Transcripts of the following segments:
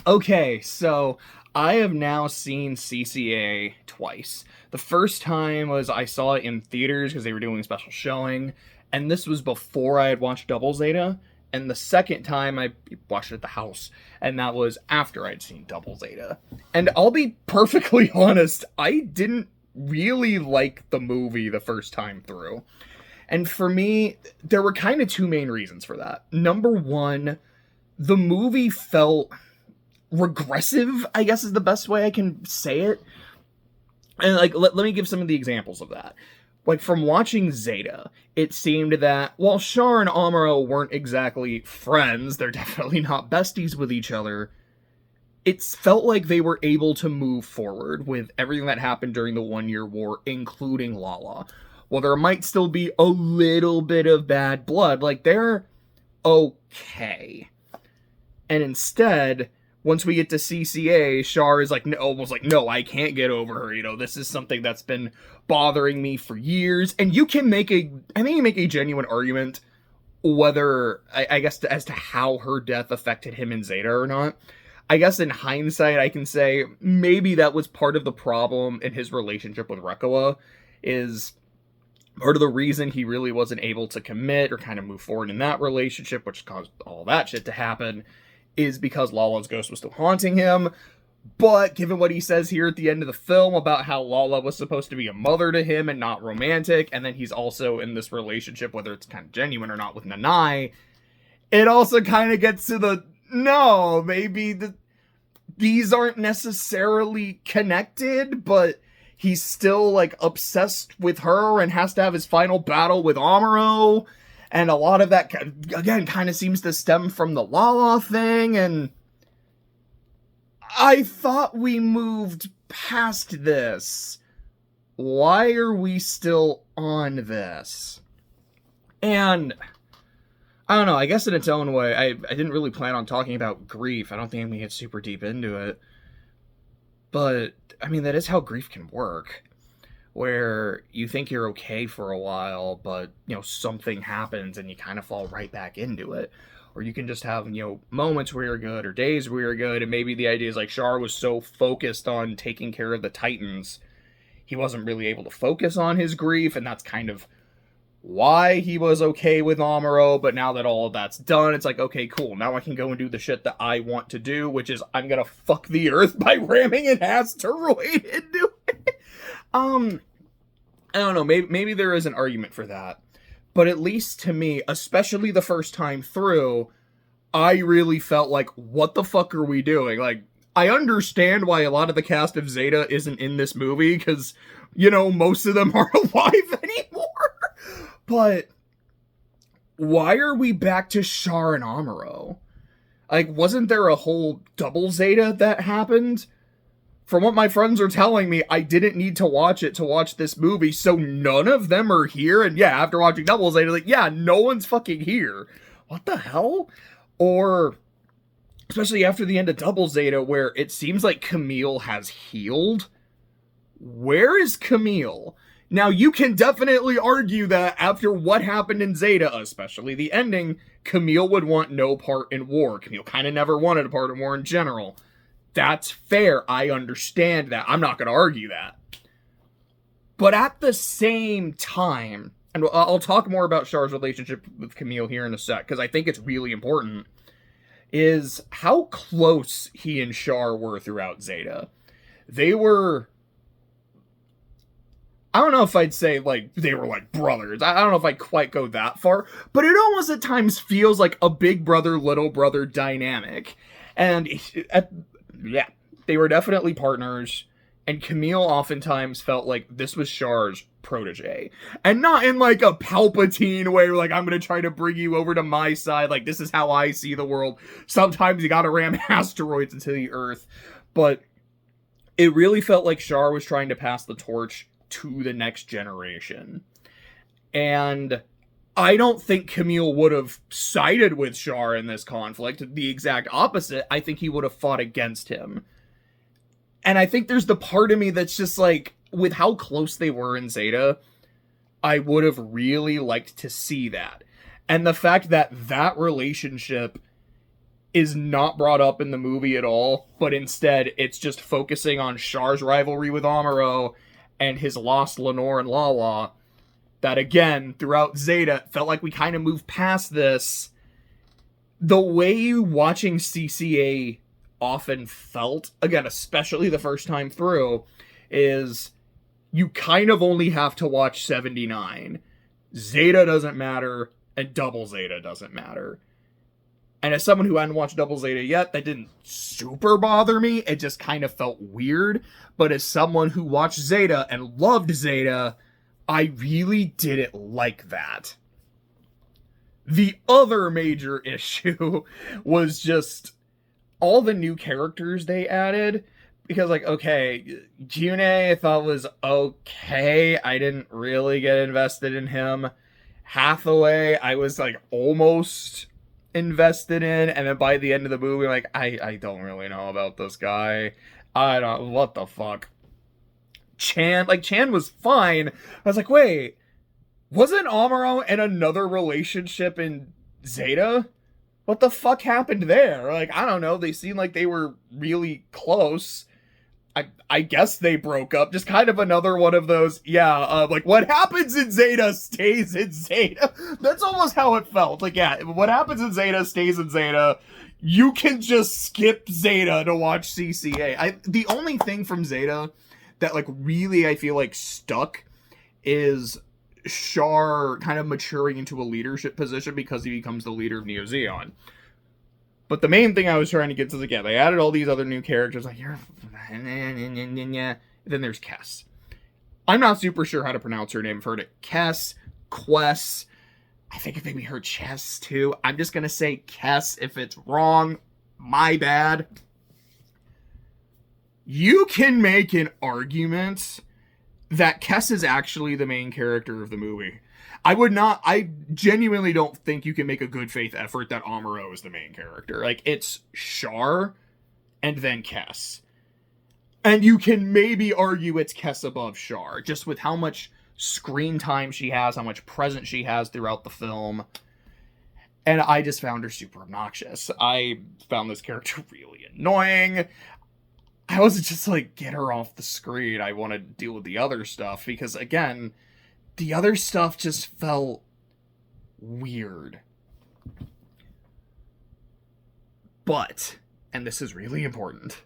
Okay, so I have now seen CCA twice. The first time was I saw it in theaters because they were doing a special showing, and this was before I had watched Double Zeta. And the second time I watched it at the house, and that was after I'd seen Double Zeta. And I'll be perfectly honest, I didn't really like the movie the first time through. And for me, there were kind of two main reasons for that. Number one, the movie felt regressive, I guess is the best way I can say it. And like let me give some of the examples of that. Like from watching Zeta, it seemed that while Char and Amuro weren't exactly friends, they're definitely not besties with each other. It felt like they were able to move forward with everything that happened during the 1 Year War, including Lala. While there might still be a little bit of bad blood, like they're okay. And instead, once we get to CCA, Char is like, almost like, no, I can't get over her. You know, this is something that's been bothering me for years. And you can I think you make a genuine argument whether, I guess, as to how her death affected him in Zeta or not. I guess in hindsight, I can say maybe that was part of the problem in his relationship with Reccoa, is part of the reason he really wasn't able to commit or kind of move forward in that relationship, which caused all that shit to happen, is because Lala's ghost was still haunting him. But given what he says here at the end of the film about how Lala was supposed to be a mother to him and not romantic, and then he's also in this relationship, whether it's kind of genuine or not, with Nanai, it also kind of gets to the, no, maybe these aren't necessarily connected, but he's still, like, obsessed with her and has to have his final battle with Amuro. And a lot of that, again, kind of seems to stem from the Lala thing, and I thought we moved past this. Why are we still on this? And I don't know, I guess in its own way, I didn't really plan on talking about grief. I don't think I'm gonna get super deep into it. But, I mean, that is how grief can work. Where you think you're okay for a while, but, you know, something happens and you kind of fall right back into it. Or you can just have, you know, moments where you're good or days where you're good, and maybe the idea is like Char was so focused on taking care of the Titans, he wasn't really able to focus on his grief, and that's kind of why he was okay with Amuro. But now that all of that's done, it's like, okay, cool, now I can go and do the shit that I want to do, which is I'm gonna fuck the earth by ramming an asteroid into it. I don't know, maybe there is an argument for that. But at least to me, especially the first time through, I really felt like, what the fuck are we doing? Like, I understand why a lot of the cast of Zeta isn't in this movie, because, you know, most of them aren't alive anymore. But why are we back to Char and Amuro? Like, wasn't there a whole double Zeta that happened? From what my friends are telling me, I didn't need to watch it to watch this movie, so none of them are here. And yeah, after watching Double Zeta, like, yeah, no one's fucking here. What the hell? Or, especially after the end of Double Zeta, where it seems like Camille has healed. Where is Camille? Now, you can definitely argue that after what happened in Zeta, especially the ending, Camille would want no part in war. Camille kind of never wanted a part in war in general. That's fair. I understand that. I'm not going to argue that. But at the same time, and I'll talk more about Char's relationship with Camille here in a sec, because I think it's really important, is how close he and Char were throughout Zeta. They were, I don't know if I'd say, like, they were, like, brothers. I don't know if I'd quite go that far, but it almost at times feels like a big brother, little brother dynamic. And yeah, they were definitely partners, and Camille oftentimes felt like this was Char's protege. And not in, like, a Palpatine way, like, I'm gonna try to bring you over to my side, like, this is how I see the world. Sometimes you gotta ram asteroids into the Earth. But it really felt like Char was trying to pass the torch to the next generation. And I don't think Camille would have sided with Char in this conflict. The exact opposite. I think he would have fought against him. And I think there's the part of me that's just like, with how close they were in Zeta, I would have really liked to see that. And the fact that that relationship is not brought up in the movie at all, but instead it's just focusing on Char's rivalry with Amuro and his lost Lenore and Lawa. That again, throughout Zeta, felt like we kind of moved past this. The way watching CCA often felt, again, especially the first time through, is you kind of only have to watch 79. Zeta doesn't matter, and Double Zeta doesn't matter. And as someone who hadn't watched Double Zeta yet, that didn't super bother me. It just kind of felt weird. But as someone who watched Zeta and loved Zeta, I really didn't like that. The other major issue was just all the new characters they added. Because, like, okay, June I thought was okay. I didn't really get invested in him. Hathaway, I was, like, almost invested in, and then by the end of the movie, like, I don't really know about this guy. What the fuck? Chan was fine. I was like, wait, wasn't Amuro in another relationship in Zeta? What the fuck happened there? Like, I don't know, they seemed like they were really close. I guess they broke up. Just kind of another one of those, like, what happens in Zeta stays in Zeta. That's almost how it felt. Like, yeah, what happens in Zeta stays in Zeta. You can just skip Zeta to watch CCA. The only thing from Zeta that, like, really I feel like stuck is Char kind of maturing into a leadership position because he becomes the leader of Neo Zeon. But the main thing I was trying to get to is, again, they added all these other new characters, like, then there's Kess. I'm not super sure how to pronounce her name. I've heard it Kess, Quess, I think I maybe heard Chess, too. I'm just gonna say Kess. If it's wrong, my bad. You can make an argument that Kess is actually the main character of the movie. I genuinely don't think you can make a good faith effort that Amuro is the main character. Like, it's Char and then Kess. And you can maybe argue it's Kess above Char, just with how much screen time she has, how much presence she has throughout the film. And I just found her super obnoxious. I found this character really annoying. I was just like, get her off the screen. I want to deal with the other stuff, because again, the other stuff just felt weird. But, and this is really important,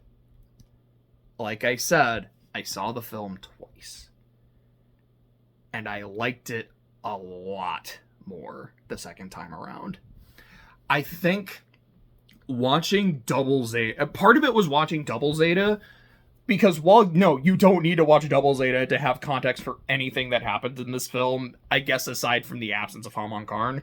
like I said, I saw the film twice. And I liked it a lot more the second time around. I think watching Double Zeta, part of it was watching Double Zeta, because no, you don't need to watch Double Zeta to have context for anything that happens in this film, I guess aside from the absence of Hamon Karn,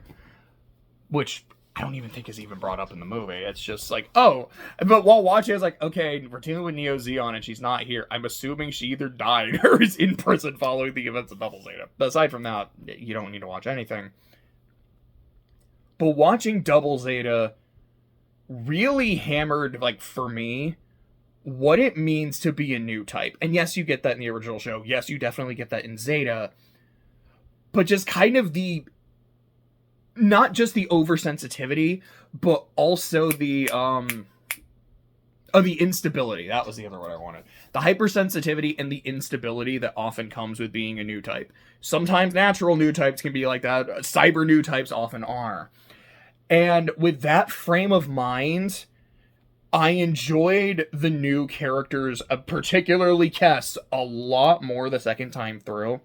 which I don't even think is even brought up in the movie. It's just like, oh, but while watching, I was like, okay, we're dealing with Neo Zeon and she's not here. I'm assuming she either died or is in prison following the events of Double Zeta. But aside from that, you don't need to watch anything. But watching Double Zeta really hammered, like, for me, what it means to be a new type. And yes, you get that in the original show. Yes, you definitely get that in Zeta. But just kind of not just the oversensitivity, but also the instability. That was the other word I wanted. The hypersensitivity and the instability that often comes with being a new type. Sometimes natural new types can be like that. Cyber new types often are. And with that frame of mind, I enjoyed the new characters, particularly Kess, a lot more the second time through.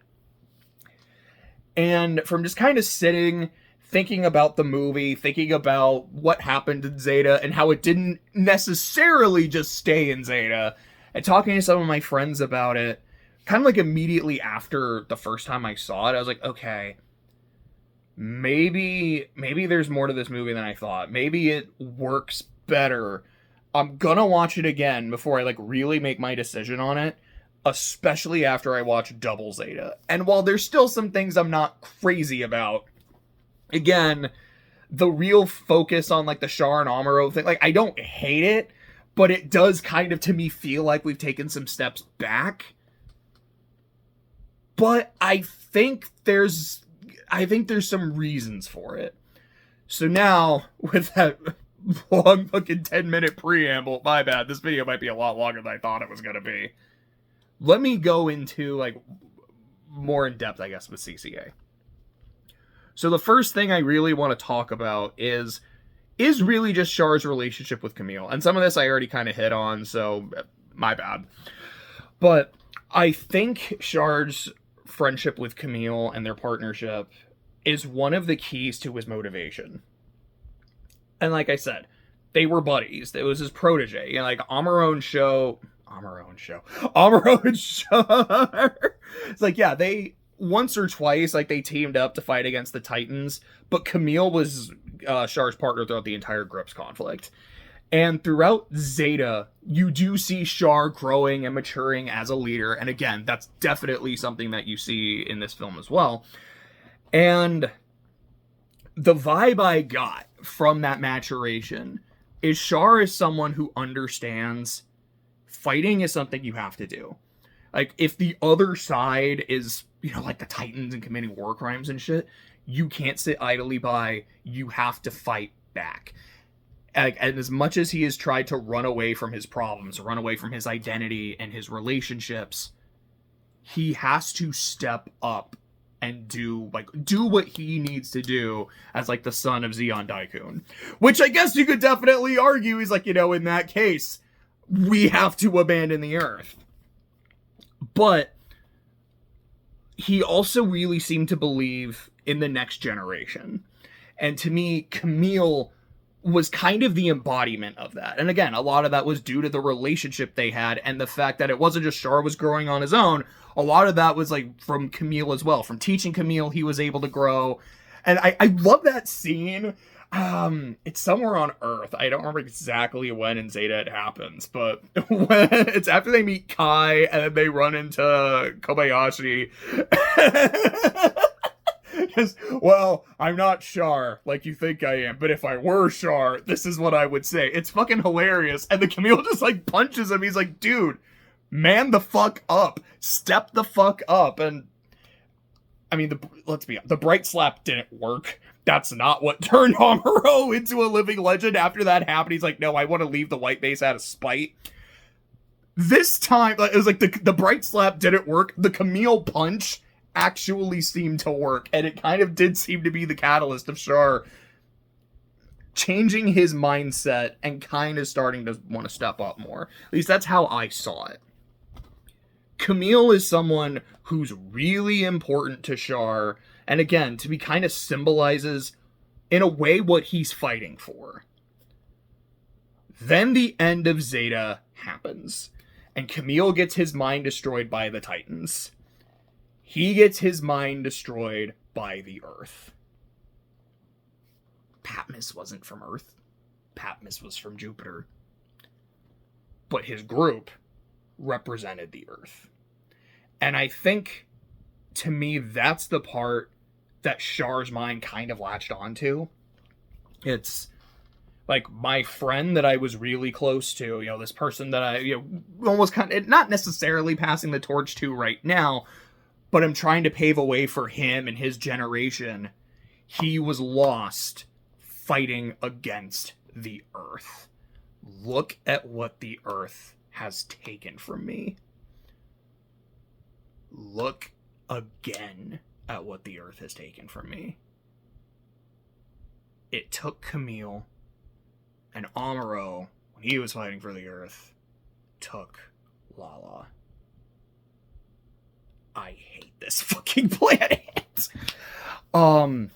And from just kind of sitting, thinking about the movie, thinking about what happened in Zeta, and how it didn't necessarily just stay in Zeta, and talking to some of my friends about it, kind of like immediately after the first time I saw it, I was like, okay, maybe there's more to this movie than I thought. Maybe it works better. I'm gonna watch it again before I, like, really make my decision on it, especially after I watch Double Zeta. And while there's still some things I'm not crazy about, again, the real focus on, like, the Char and Amuro thing, like, I don't hate it, but it does kind of, to me, feel like we've taken some steps back. But I think there's some reasons for it. So now, with that long fucking 10-minute preamble. My bad. This video might be a lot longer than I thought it was going to be. Let me go into, like, more in depth, I guess, with CCA. So the first thing I really want to talk about is really just Char's relationship with Camille. And some of this I already kind of hit on, so my bad. But I think Char's friendship with Camille and their partnership is one of the keys to his motivation. And like I said, they were buddies. It was his protege. You know, like Amaron Char. It's like, yeah, they once or twice, like, they teamed up to fight against the Titans, but Camille was Char's partner throughout the entire Grips conflict. And throughout Zeta, you do see Char growing and maturing as a leader. And again, that's definitely something that you see in this film as well. And the vibe I got from that maturation is Char is someone who understands fighting is something you have to do. Like, if the other side is, you know, like the Titans and committing war crimes and shit, you can't sit idly by. You have to fight back. And as much as he has tried to run away from his problems, run away from his identity and his relationships, he has to step up and do what he needs to do as, like, the son of Zeon Daikun. Which I guess you could definitely argue is, like, you know, in that case, we have to abandon the Earth. But he also really seemed to believe in the next generation. And to me, Camille was kind of the embodiment of that. And again, a lot of that was due to the relationship they had and the fact that it wasn't just Char was growing on his own. A lot of that was, like, from Camille as well. From teaching Camille, he was able to grow. And I love that scene. It's somewhere on Earth. I don't remember exactly when in Zeta it happens, but when it's after they meet Kai and then they run into Kobayashi. Because, well, I'm not Char like you think I am, but if I were Char, this is what I would say. It's fucking hilarious. And the Camille just, like, punches him. He's like, dude, man the fuck up. Step the fuck up. And, I mean, let's be honest, the bright slap didn't work. That's not what turned Amuro into a living legend. After that happened, he's like, no, I want to leave the white base out of spite. This time, it was like the bright slap didn't work. The Camille punch actually seemed to work, and it kind of did seem to be the catalyst of Char changing his mindset and kind of starting to want to step up more. At least that's how I saw it. Camille is someone who's really important to Char, and again, to me kind of symbolizes, in a way, what he's fighting for. Then the end of Zeta happens, and Camille gets his mind destroyed by the Titans. He gets his mind destroyed by the Earth. Patmos wasn't from Earth. Patmos was from Jupiter. But his group represented the Earth. And I think, to me, that's the part that Char's mind kind of latched onto. It's like my friend that I was really close to, you know, this person that I, you know, almost kind of, not necessarily passing the torch to right now, but I'm trying to pave a way for him and his generation. He was lost fighting against the Earth. Look at what the Earth has taken from me. Look again at what the Earth has taken from me. It took Camille, and Amuro, when he was fighting for the Earth, took Lala. I hate this fucking planet. And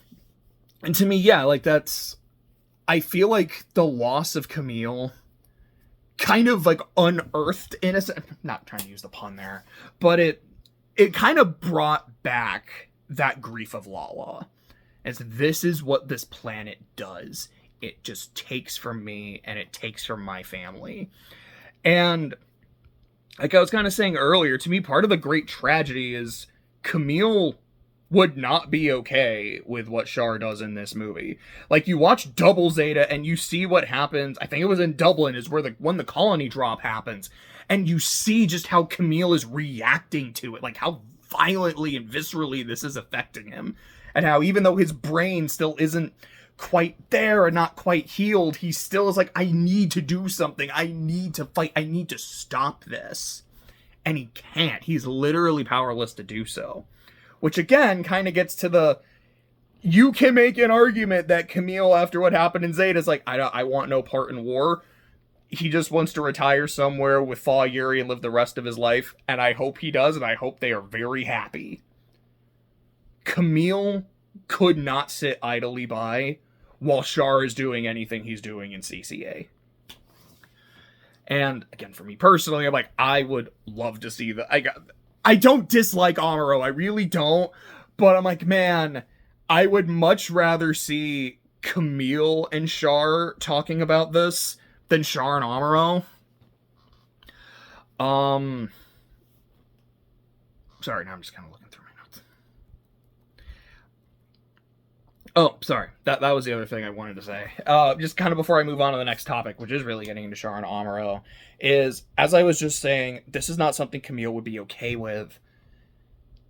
to me, yeah, like, that's, I feel like the loss of Camille kind of, like, unearthed, in a sense, not trying to use the pun there, but it kind of brought back that grief of Lala. As this is what this planet does. It just takes from me, and it takes from my family. And like I was kind of saying earlier, to me, part of the great tragedy is Camille would not be okay with what Char does in this movie. Like, you watch Double Zeta, and you see what happens. I think it was in Dublin, is where when the colony drop happens. And you see just how Camille is reacting to it. Like, how violently and viscerally this is affecting him. And how, even though his brain still isn't quite there and not quite healed, he still is like, I need to do something. I need to fight. I need to stop this. And he can't. He's literally powerless to do so. Which again kind of gets to the, you can make an argument that Camille, after what happened in Zeta, is like, I want no part in war. He just wants to retire somewhere with Fa Yuri and live the rest of his life. And I hope he does, and I hope they are very happy. Camille could not sit idly by while Char is doing anything he's doing in CCA. And again, for me personally, I'm like, I would love to see that. I don't dislike Amuro, I really don't. But I'm like, man, I would much rather see Camille and Char talking about this than Char and Amuro. Sorry, now I'm just kind of looking through my notes. Oh, sorry. That was the other thing I wanted to say. Just kind of before I move on to the next topic, which is really getting into Char and Amuro, is, as I was just saying, this is not something Camille would be okay with.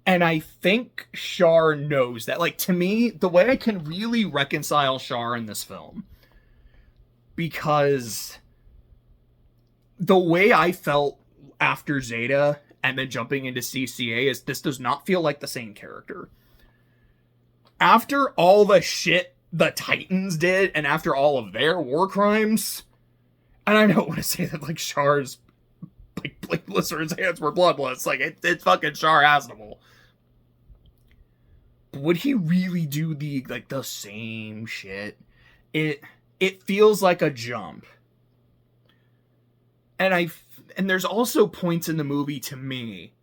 And I think Char knows that. Like, to me, the way I can really reconcile Char in this film, because the way I felt after Zeta and then jumping into CCA is, this does not feel like the same character. After all the shit the Titans did, and after all of their war crimes, and I don't want to say that, like, Char's, like, blameless or his hands were bloodless. Like, it's fucking Char Aznable. But would he really do the same shit? It feels like a jump. And there's also points in the movie, to me,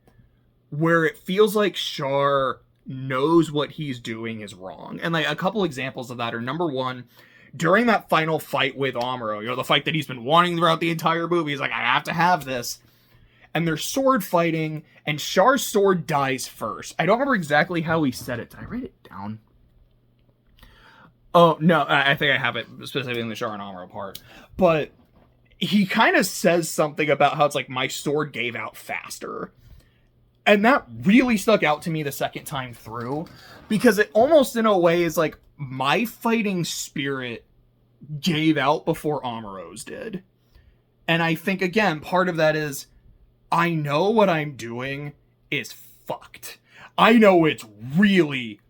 where it feels like Char knows what he's doing is wrong. And like a couple examples of that are, number one, during that final fight with Amuro, the fight that he's been wanting throughout the entire movie, he's like, I have to have this. And they're sword fighting, and Char's sword dies first. I don't remember exactly how he said it. Did I write it down? Oh, no, I think I have it specifically in the Char and Amuro part. But he kind of says something about how it's like, my sword gave out faster. And that really stuck out to me the second time through, because it almost in a way is like, my fighting spirit gave out before Amuro's did. And I think, again, part of that is, I know what I'm doing is fucked. I know it's really,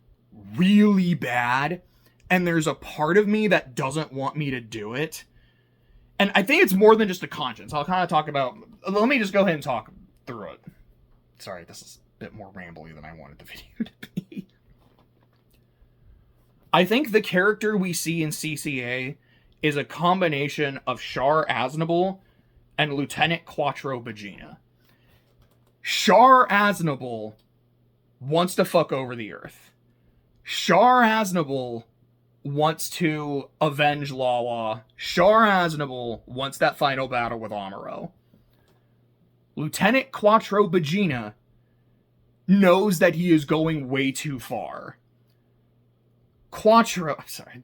really bad, and there's a part of me that doesn't want me to do it. And I think it's more than just a conscience. I'll kind of talk about, let me just go ahead and talk through it. Sorry, this is a bit more rambly than I wanted the video to be. I think the character we see in CCA is a combination of Char Aznable and Lieutenant Quattro Bagina. Char Aznable wants to fuck over the Earth. Char Aznable wants to avenge Lala. Char Aznable wants that final battle with Amuro. Lieutenant Quattro Bagina knows that he is going way too far.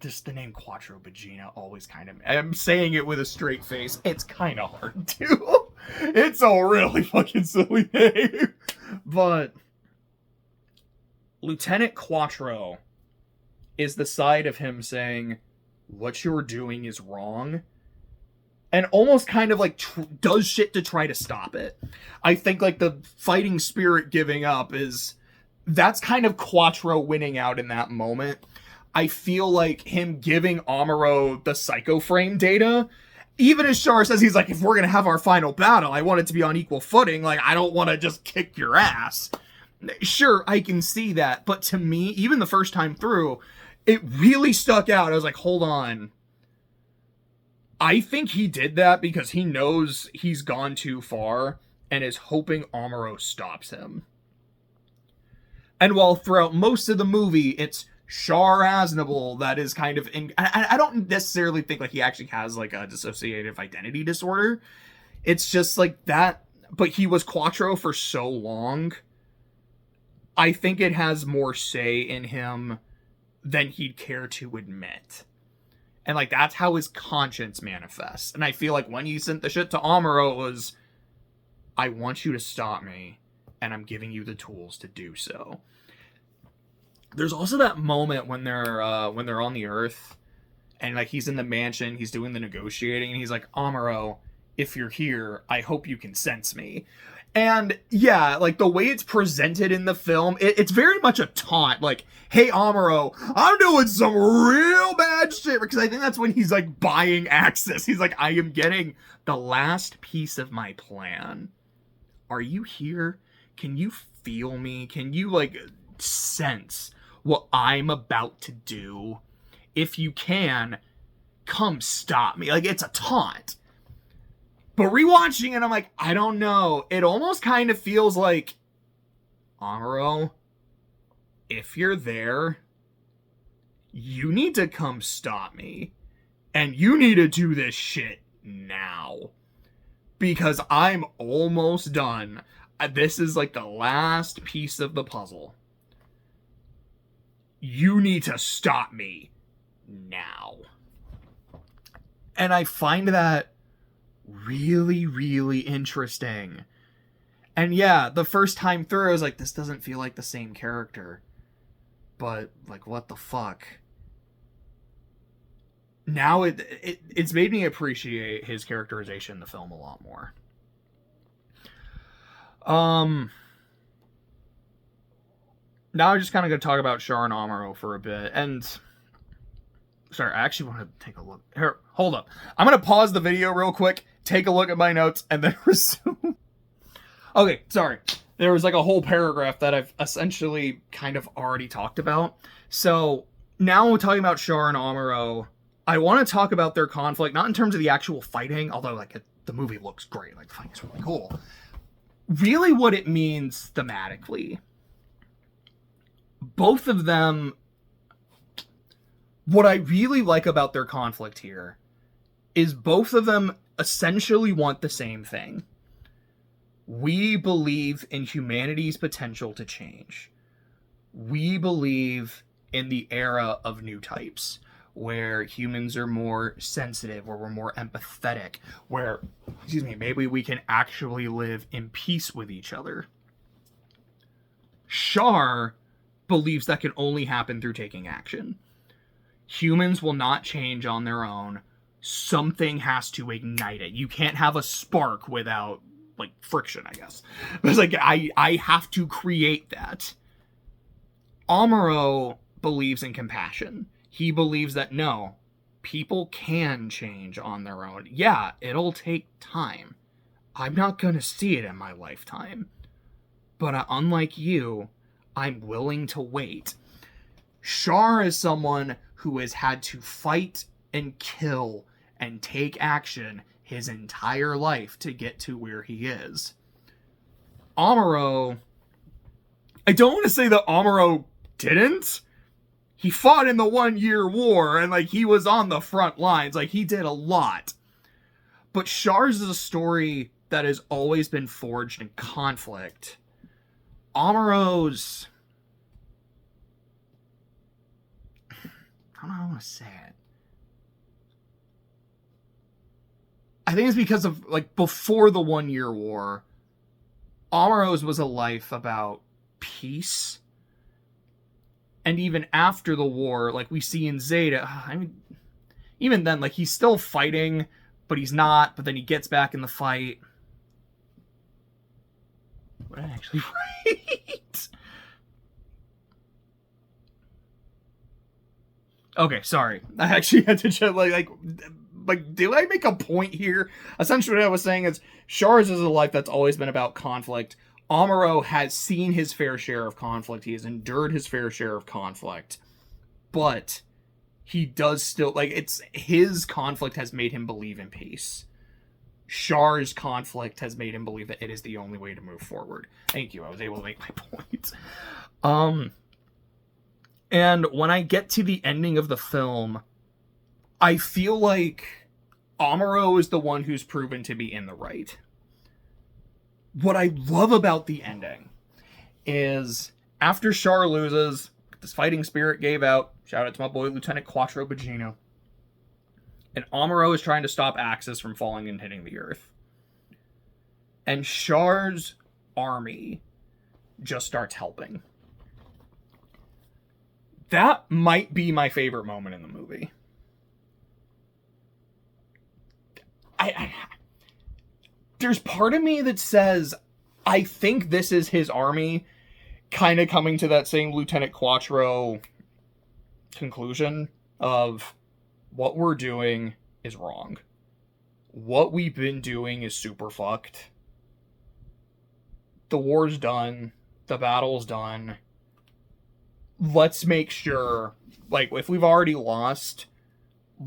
Just the name Quattro Bagina always kind of, I'm saying it with a straight face, it's kind of hard to. It's a really fucking silly name. But Lieutenant Quattro is the side of him saying, what you're doing is wrong. And almost kind of like does shit to try to stop it. I think like the fighting spirit giving up that's kind of Quattro winning out in that moment. I feel like him giving Amuro the Psycho Frame data, even as Char says, he's like, if we're going to have our final battle, I want it to be on equal footing. Like, I don't want to just kick your ass. Sure, I can see that. But to me, even the first time through, it really stuck out. I was like, hold on. I think he did that because he knows he's gone too far and is hoping Amuro stops him. And while throughout most of the movie, it's Char Aznable that is kind of I don't necessarily think like he actually has like a dissociative identity disorder. It's just like that, but he was Quattro for so long. I think it has more say in him than he'd care to admit. And like that's how his conscience manifests. And I feel like when he sent the shit to Amuro, it was, I want you to stop me, and I'm giving you the tools to do so. There's also that moment when they're on the Earth, And, like, he's in the mansion, he's doing the negotiating, and he's like, Amuro, if you're here, I hope you can sense me. And, yeah, like, the way it's presented in the film, it's very much a taunt. Like, hey, Amuro, I'm doing some real bad shit. Because I think that's when he's, like, buying Axis. He's like, I am getting the last piece of my plan. Are you here? Can you feel me? Can you, like, sense what I'm about to do? If you can, come stop me. Like, it's a taunt. But rewatching it, I'm like, I don't know. It almost kind of feels like, Amuro, if you're there, you need to come stop me. And you need to do this shit now. Because I'm almost done. This is like the last piece of the puzzle. You need to stop me now. And I find that really, really interesting. And yeah, the first time through, I was like, this doesn't feel like the same character. But, like, what the fuck? Now it's made me appreciate his characterization in the film a lot more. Now I'm just kind of going to talk about Char and Amuro for a bit. And sorry, I actually want to take a look. Here, hold up. I'm going to pause the video real quick, take a look at my notes, and then resume. Okay, sorry. There was like a whole paragraph that I've essentially kind of already talked about. So now we're talking about Char and Amuro. I want to talk about their conflict, not in terms of the actual fighting, although like the movie looks great. Like, the fighting is really cool. Really what it means thematically. Both of them, what I really like about their conflict here is both of them essentially want the same thing. We believe in humanity's potential to change. We believe in the era of new types, where humans are more sensitive, where we're more empathetic, where, maybe we can actually live in peace with each other. Char believes that can only happen through taking action. Humans will not change on their own. Something has to ignite it. You can't have a spark without, like, friction, I guess. It's like, I have to create that. Amuro believes in compassion. He believes that, no, people can change on their own. Yeah, it'll take time. I'm not going to see it in my lifetime. But unlike you, I'm willing to wait. Char is someone who has had to fight and kill and take action his entire life to get to where he is. Amuro, I don't want to say that Amuro didn't. He fought in the 1-year war, and, like, he was on the front lines. Like, he did a lot. But Char's is a story that has always been forged in conflict. Amuro's, I don't know how I want to say it. I think it's because of, like, before the 1-year war, Amuro's was a life about peace. And even after the war, like we see in Zeta, I mean, even then, like, he's still fighting, but he's not, but then he gets back in the fight. What did I actually write? Okay, sorry. I actually had to check, like, did I make a point here? Essentially what I was saying is, Char's is a life that's always been about conflict. Amuro has seen his fair share of conflict. He has endured his fair share of conflict. But he does still, like, it's his conflict has made him believe in peace. Char's conflict has made him believe that it is the only way to move forward. Thank you. I was able to make my point. And when I get to the ending of the film, I feel like Amuro is the one who's proven to be in the right. What I love about the ending is after Char loses, this fighting spirit gave out. Shout out to my boy Lieutenant Quattro Bugino. And Amuro is trying to stop Axis from falling and hitting the Earth. And Char's army just starts helping. That might be my favorite moment in the movie. there's part of me that says, I think this is his army kind of coming to that same Lieutenant Quattro conclusion of what we're doing is wrong. What we've been doing is super fucked. The war's done. The battle's done. Let's make sure, like, if we've already lost,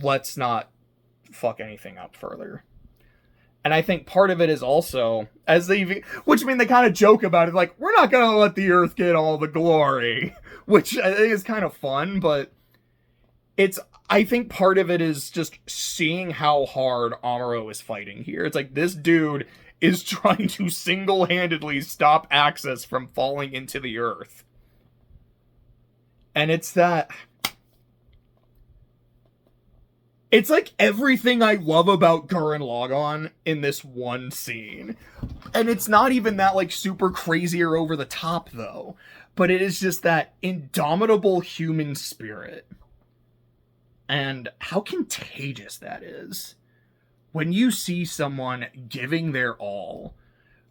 let's not fuck anything up further. And I think part of it is also, which I mean, they kind of joke about it, like, we're not going to let the Earth get all the glory, which I think is kind of fun, but I think part of it is just seeing how hard Amuro is fighting here. It's like, this dude is trying to single-handedly stop Axis from falling into the Earth. And it's like everything I love about Gurren Lagann in this one scene. And it's not even that, like, super crazy or over the top, though. But it is just that indomitable human spirit. And how contagious that is. When you see someone giving their all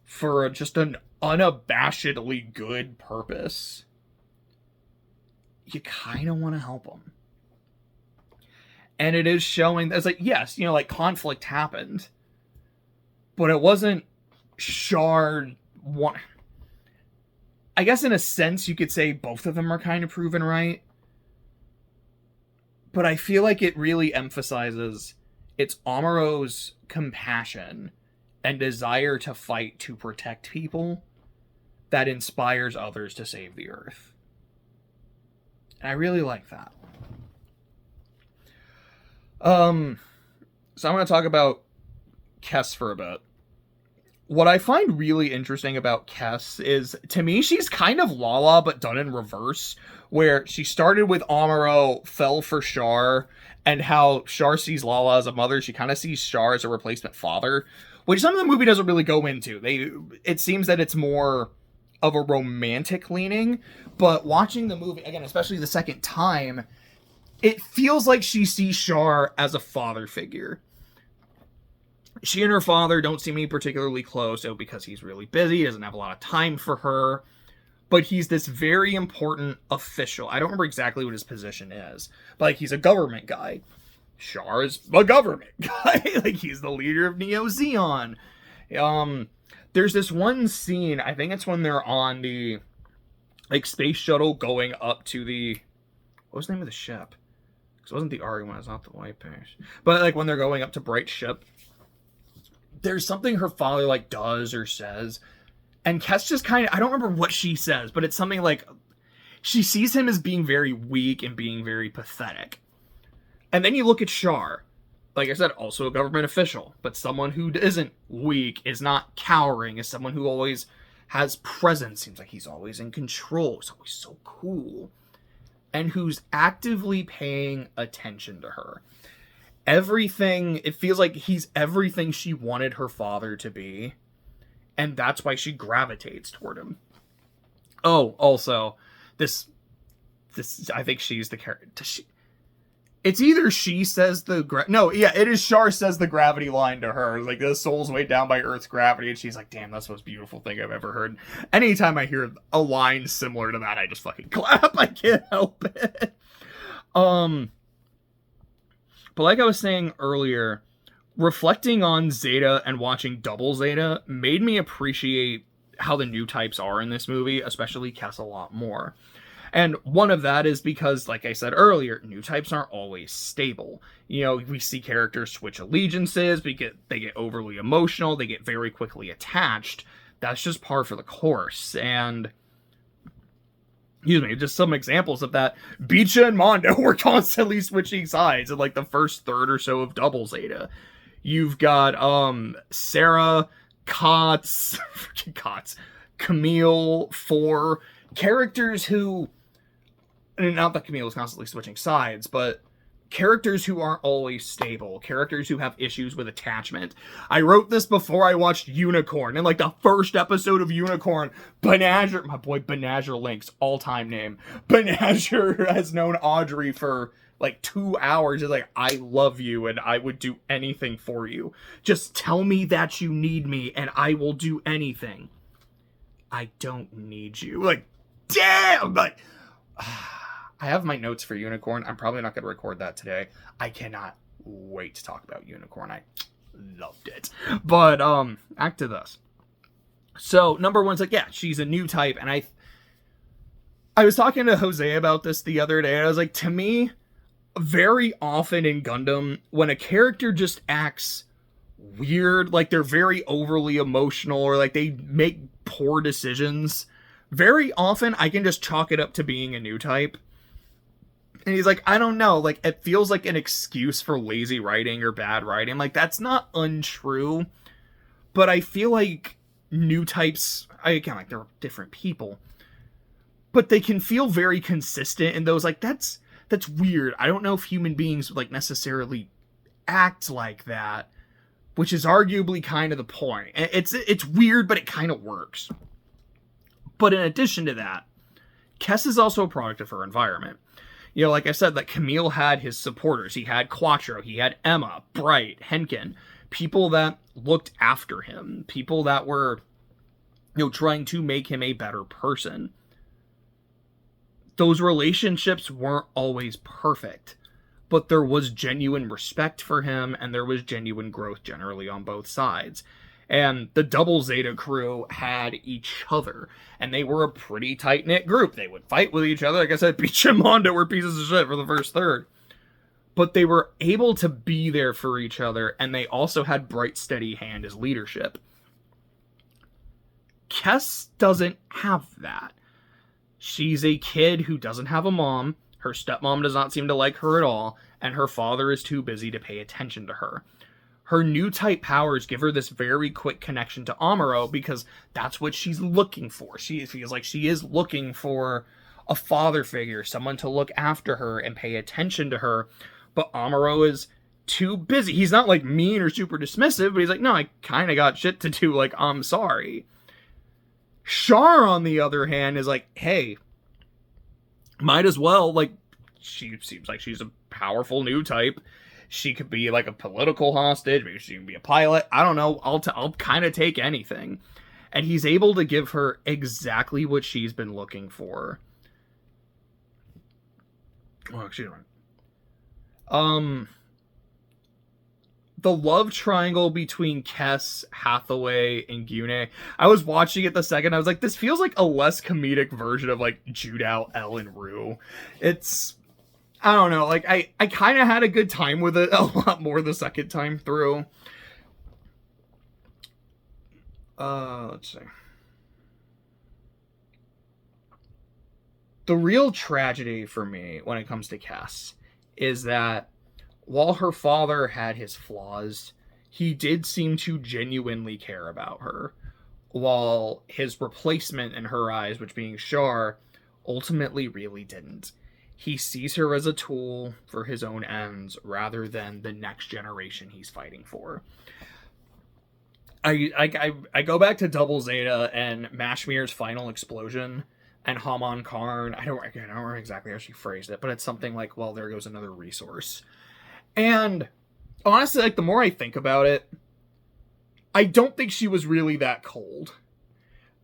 for just an unabashedly good purpose, you kind of want to help them. And it is showing, it's like, yes, like, conflict happened. But it wasn't Char one. I guess in a sense you could say both of them are kind of proven right. But I feel like it really emphasizes it's Amuro's compassion and desire to fight to protect people that inspires others to save the Earth. And I really like that. So I'm going to talk about Kess for a bit. What I find really interesting about Kess is, to me, she's kind of Lala, but done in reverse, where she started with Amuro, fell for Char, and how Char sees Lala as a mother, she kind of sees Char as a replacement father, which some of the movie doesn't really go into. It seems that it's more of a romantic leaning, but watching the movie, again, especially the second time, it feels like she sees Char as a father figure. She and her father don't seem to be particularly close, because he's really busy, doesn't have a lot of time for her, but he's this very important official. I don't remember exactly what his position is, but, like, he's a government guy. Char is a government guy. Like, he's the leader of Neo Zeon. There's this one scene, I think it's when they're on the, like, space shuttle going up to the, what was the name of the ship? Because it wasn't the Ari one, it's not the White Page. But, like, when they're going up to Bright Ship, there's something her father, like, does or says, and Kess just kind of, I don't remember what she says, but it's something like, she sees him as being very weak and being very pathetic. And then you look at Char, like I said, also a government official, but someone who isn't weak, is not cowering, is someone who always has presence, seems like he's always in control, he's always so cool, and who's actively paying attention to her. Everything, it feels like he's everything she wanted her father to be, and that's why she gravitates toward him. Oh, also, this I think she's the character. It's either she says it is Char says the gravity line to her, like, the soul's weighed down by Earth's gravity, and she's like, damn, that's the most beautiful thing I've ever heard. Anytime I hear a line similar to that, I just fucking clap. I can't help it. But like I was saying earlier, reflecting on Zeta and watching Double Zeta made me appreciate how the new types are in this movie, especially Kess, a lot more. And one of that is because, like I said earlier, new types aren't always stable. We see characters switch allegiances, they get overly emotional, they get very quickly attached. That's just par for the course. And just some examples of that. Bicha and Mondo were constantly switching sides in, like, the first third or so of Double Zeta. You've got Sarah, Kotz, Camille, Four, characters who, not that Camille is constantly switching sides, but characters who aren't always stable, characters who have issues with attachment. I wrote this before I watched Unicorn, and, like, the first episode of Unicorn, Banazher, my boy Banazher Link's all-time name, Banazher has known Audrey for like 2 hours. It's like, I love you and I would do anything for you. Just tell me that you need me and I will do anything. I don't need you. Like, damn! Like, I have my notes for Unicorn. I'm probably not going to record that today. I cannot wait to talk about Unicorn. I loved it. But, back to this. So, number one's like, yeah, she's a new type. And I was talking to Jose about this the other day. And I was like, to me, very often in Gundam, when a character just acts weird, like they're very overly emotional or like they make poor decisions, very often I can just chalk it up to being a new type. And he's like, I don't know, like it feels like an excuse for lazy writing or bad writing. Like, that's not untrue, but I feel like new types, again, like they're different people, but they can feel very consistent in those, like, that's weird. I don't know if human beings like necessarily act like that, which is arguably kind of the point. It's weird, but it kind of works. But in addition to that, Kess is also a product of her environment. You know, like I said, that Camille had his supporters. He had Quattro, he had Emma, Bright, Henkin, people that looked after him, people that were, you know, trying to make him a better person. Those relationships weren't always perfect, but there was genuine respect for him, and there was genuine growth generally on both sides. And the double Zeta crew had each other, and they were a pretty tight-knit group. They would fight with each other. Like I said, Peach and Mondo were pieces of shit for the first third. But they were able to be there for each other, and they also had Bright, steady hand as leadership. Kess doesn't have that. She's a kid who doesn't have a mom. Her stepmom does not seem to like her at all, and her father is too busy to pay attention to her. Her new type powers give her this very quick connection to Amuro because that's what she's looking for. She feels like she is looking for a father figure, someone to look after her and pay attention to her. But Amuro is too busy. He's not like mean or super dismissive, but he's like, no, I kind of got shit to do. Like, I'm sorry. Char, on the other hand, is like, hey, might as well, like, she seems like she's a powerful new type. She could be like a political hostage. Maybe she can be a pilot. I don't know. I'll kind of take anything. And he's able to give her exactly what she's been looking for. Oh, excuse me. The love triangle between Kess, Hathaway, and Gyune. I was watching it the second. I was like, this feels like a less comedic version of like Judao, L, and Rue. It's, I don't know. Like, I kind of had a good time with it a lot more the second time through. Let's see. The real tragedy for me when it comes to Kess is that while her father had his flaws, he did seem to genuinely care about her, while his replacement in her eyes, which being Char, ultimately really didn't. He sees her as a tool for his own ends rather than the next generation he's fighting for. I go back to Double Zeta and Mashmir's final explosion and Haman Karn. I don't remember exactly how she phrased it, but it's something like, well, there goes another resource. And honestly, like, the more I think about it, I don't think she was really that cold.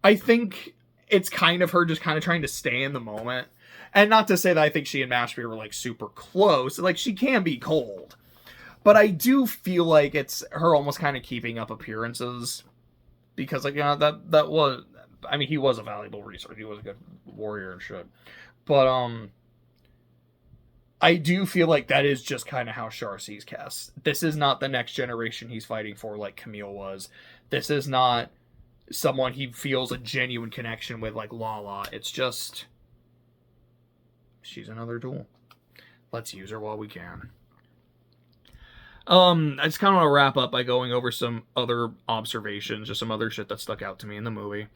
I think it's kind of her just kind of trying to stay in the moment. And not to say that I think she and Mashmir were, like, super close. Like, she can be cold. But I do feel like it's her almost kind of keeping up appearances. Because, like, you know, that was... I mean, he was a valuable resource. He was a good warrior and shit. But, I do feel like that is just kind of how Char sees Kess. This is not the next generation he's fighting for like Camille was. This is not someone he feels a genuine connection with like Lala. It's just... she's another tool. Let's use her while we can. I just kind of want to wrap up by going over some other observations, just some other shit that stuck out to me in the movie.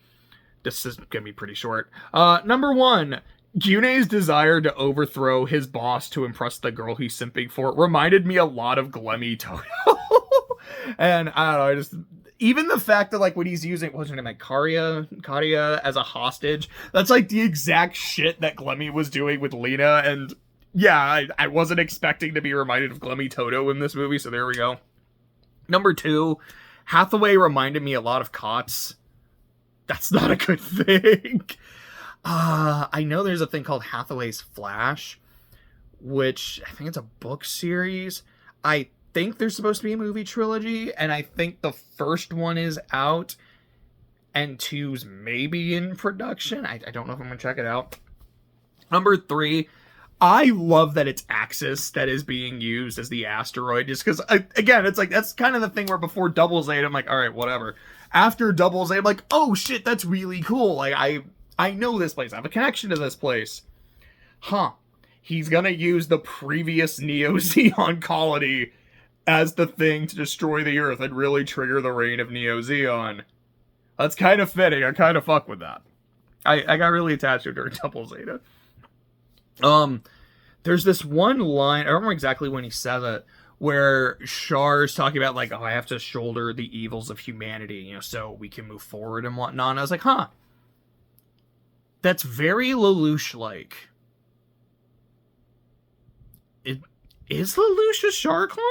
This is gonna be pretty short. Number one, Gyune's desire to overthrow his boss to impress the girl he's simping for reminded me a lot of Glemmy Toto. And I don't know, I just... even the fact that, like, when he's using, what's her name, like, Karia as a hostage, that's, like, the exact shit that Glemmy was doing with Lena, and yeah, I wasn't expecting to be reminded of Glemmy Toto in this movie, so there we go. Number 2, Hathaway reminded me a lot of Kotz. That's not a good thing. I know there's a thing called Hathaway's Flash, which I think it's a book series. I think there's supposed to be a movie trilogy, and I think the first one is out, and 2's maybe in production. I don't know if I'm going to check it out. Number 3, I love that it's Axis that is being used as the asteroid, just because, again, it's like, that's kind of the thing where before Double Zeta, I'm like, all right, whatever. After Double Zeta, I'm like, oh shit, that's really cool. Like, I know this place. I have a connection to this place. Huh. He's gonna use the previous Neo-Zeon colony as the thing to destroy the Earth and really trigger the reign of Neo-Zeon. That's kind of fitting. I kind of fuck with that. I got really attached to it during Double Zeta. There's this one line, I don't remember exactly when he says it, where Char's talking about, like, oh, I have to shoulder the evils of humanity, you know, so we can move forward and whatnot. And I was like, huh. That's very Lelouch-like. Is Lelouch a Char clone?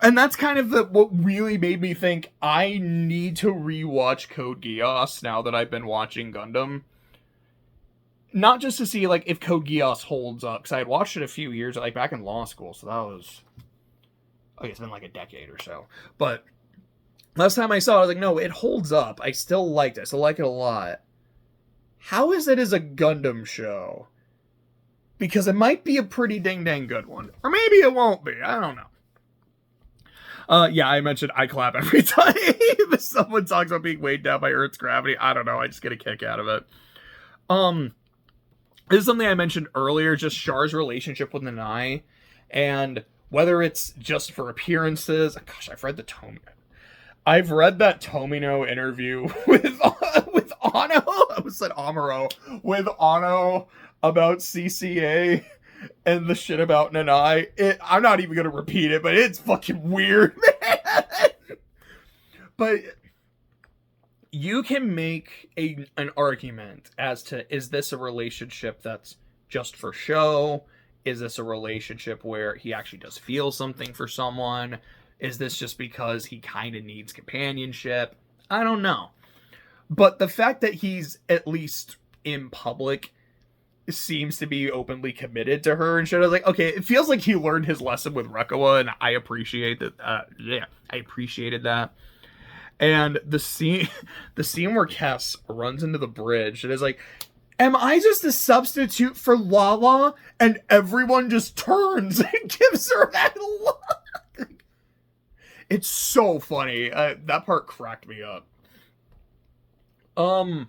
And that's kind of what really made me think I need to rewatch Code Geass now that I've been watching Gundam. Not just to see, like, if Code Geass holds up, because I had watched it a few years, like, back in law school, so that was, okay, it's been like a decade or so. But last time I saw it, I was like, no, it holds up. I still liked it. I still like it a lot. How is it as a Gundam show? Because it might be a pretty dang good one. Or maybe it won't be. I don't know. Yeah, I mentioned I clap every time someone talks about being weighed down by Earth's gravity. I don't know. I just get a kick out of it. This is something I mentioned earlier, just Char's relationship with Nanai. And whether it's just for appearances. Gosh, I've read that Tomino interview with Anno. I almost said Amuro. With Anno about CCA and the shit about Nanai. I'm not even going to repeat it, but it's fucking weird, man. But you can make an argument as to, is this a relationship that's just for show? Is this a relationship where he actually does feel something for someone? Is this just because he kind of needs companionship? I don't know. But the fact that he's at least in public seems to be openly committed to her and shit. I was like, okay, it feels like he learned his lesson with Rekawa, and I appreciate that. I appreciated that. And the scene where Kess runs into the bridge and is like, am I just a substitute for Lala? And everyone just turns and gives her that look. It's so funny. That part cracked me up. I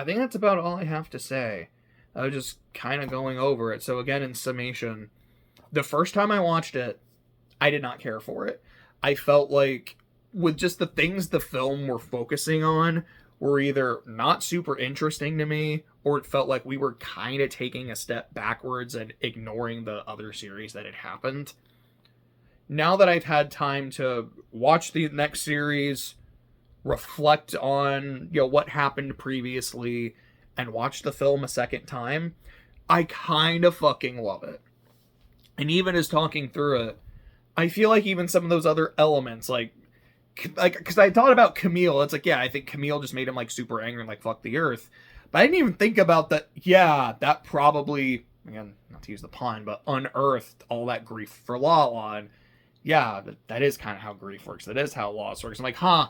think that's about all I have to say. I was just kind of going over it. So again, in summation, the first time I watched it, I did not care for it. I felt like with just the things the film were focusing on were either not super interesting to me, or it felt like we were kind of taking a step backwards and ignoring the other series that had happened. Now that I've had time to watch the next series, reflect on, you know, what happened previously, and watch the film a second time, I kind of fucking love it. And even as talking through it, I feel like even some of those other elements, like, because I thought about Camille, it's like, yeah, I think Camille just made him, like, super angry and, like, fuck the Earth. But I didn't even think about that, yeah, that probably, again, not to use the pun, but unearthed all that grief for Lala. And yeah, that is kind of how grief works. That is how loss works. I'm like, huh.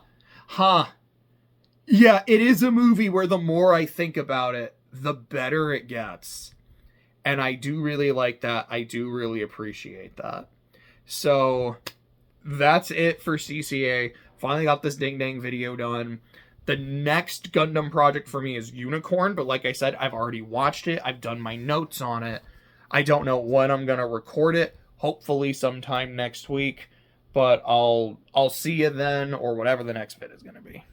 Yeah, it is a movie where the more I think about it, the better it gets. And I do really like that. I do really appreciate that. So that's it for CCA. Finally got this ding video done. The next Gundam project for me is Unicorn, but like I said, I've already watched it. I've done my notes on it. I don't know when I'm going to record it. Hopefully sometime next week. But I'll see you then, or whatever the next bit is going to be.